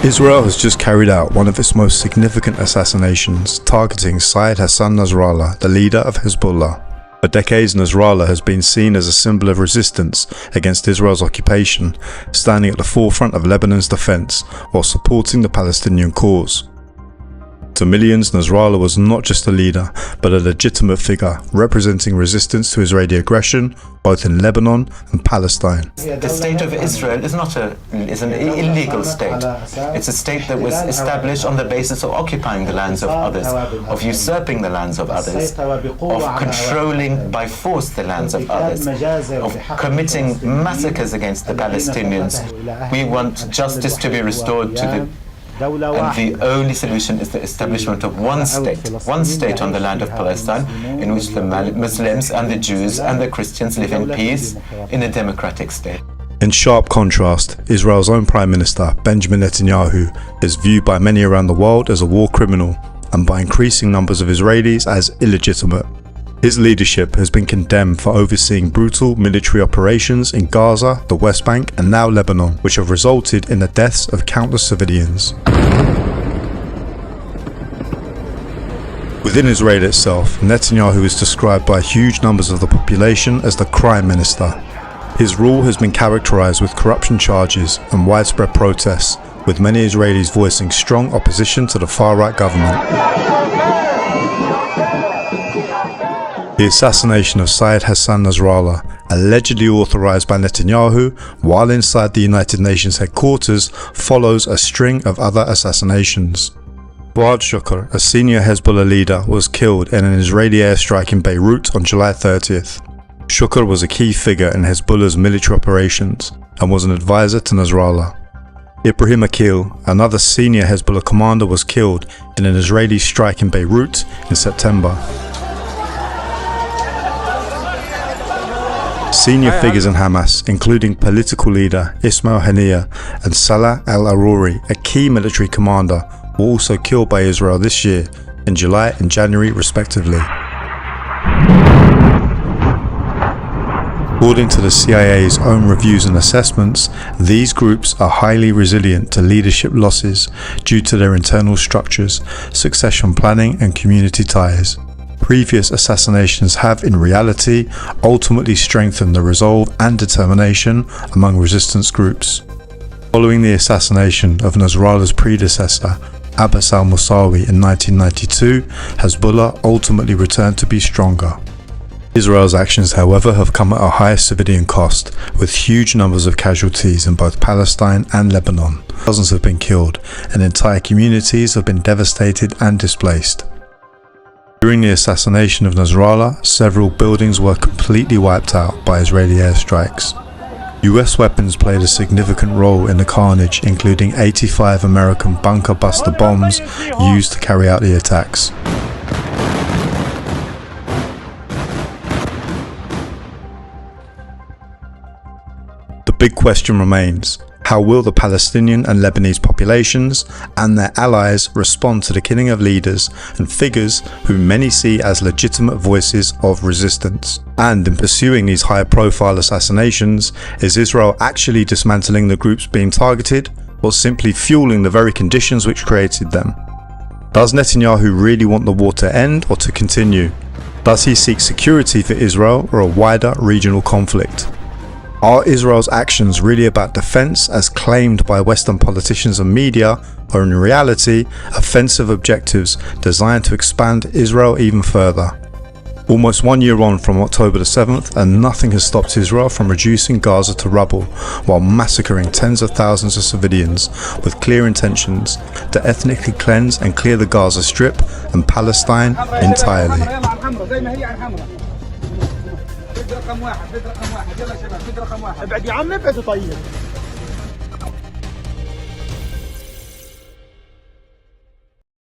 Israel has just carried out one of its most significant assassinations, targeting Syed Hassan Nasrallah, the leader of Hezbollah. For decades, Nasrallah has been seen as a symbol of resistance against Israel's occupation, standing at the forefront of Lebanon's defense while supporting the Palestinian cause. To millions, Nasrallah was not just a leader, but a legitimate figure, representing resistance to Israeli aggression, both in Lebanon and Palestine. The state of Israel is an illegal state. It's a state that was established on the basis of occupying the lands of others, of usurping the lands of others, of controlling by force the lands of others, of committing massacres against the Palestinians. We want justice to be restored to the and the only solution is the establishment of one state on the land of Palestine, in which the Muslims and the Jews and the Christians live in peace in a democratic state. In sharp contrast, Israel's own Prime Minister, Benjamin Netanyahu, is viewed by many around the world as a war criminal and by increasing numbers of Israelis as illegitimate. His leadership has been condemned for overseeing brutal military operations in Gaza, the West Bank, and now Lebanon, which have resulted in the deaths of countless civilians. Within Israel itself, Netanyahu is described by huge numbers of the population as the crime minister. His rule has been characterized with corruption charges and widespread protests, with many Israelis voicing strong opposition to the far-right government. The assassination of Syed Hassan Nasrallah, allegedly authorized by Netanyahu while inside the United Nations headquarters, follows a string of other assassinations. Fuad Shukr, a senior Hezbollah leader, was killed in an Israeli airstrike in Beirut on July 30th. Shukr was a key figure in Hezbollah's military operations and was an advisor to Nasrallah. Ibrahim Akil, another senior Hezbollah commander, was killed in an Israeli strike in Beirut in September. Senior figures in Hamas, including political leader Ismail Haniyeh and Salah al-Aruri, a key military commander, were also killed by Israel this year, in July and January respectively. According to the CIA's own reviews and assessments, these groups are highly resilient to leadership losses due to their internal structures, succession planning and community ties. Previous assassinations have, in reality, ultimately strengthened the resolve and determination among resistance groups. Following the assassination of Nasrallah's predecessor, Abbas al-Musawi, in 1992, Hezbollah ultimately returned to be stronger. Israel's actions, however, have come at a high civilian cost, with huge numbers of casualties in both Palestine and Lebanon. Thousands have been killed, and entire communities have been devastated and displaced. During the assassination of Nasrallah, several buildings were completely wiped out by Israeli airstrikes. US weapons played a significant role in the carnage, including 85 American bunker buster bombs used to carry out the attacks. The big question remains: how will the Palestinian and Lebanese populations and their allies respond to the killing of leaders and figures whom many see as legitimate voices of resistance? And in pursuing these high-profile assassinations, is Israel actually dismantling the groups being targeted, or simply fueling the very conditions which created them? Does Netanyahu really want the war to end or to continue? Does he seek security for Israel or a wider regional conflict? Are Israel's actions really about defense as claimed by Western politicians and media, or in reality offensive objectives designed to expand Israel even further? Almost 1 year on from October the 7th, and nothing has stopped Israel from reducing Gaza to rubble while massacring tens of thousands of civilians with clear intentions to ethnically cleanse and clear the Gaza Strip and Palestine entirely. رقم واحد يلا شباب رقم واحد ابعد يا عم ابعدوا طيب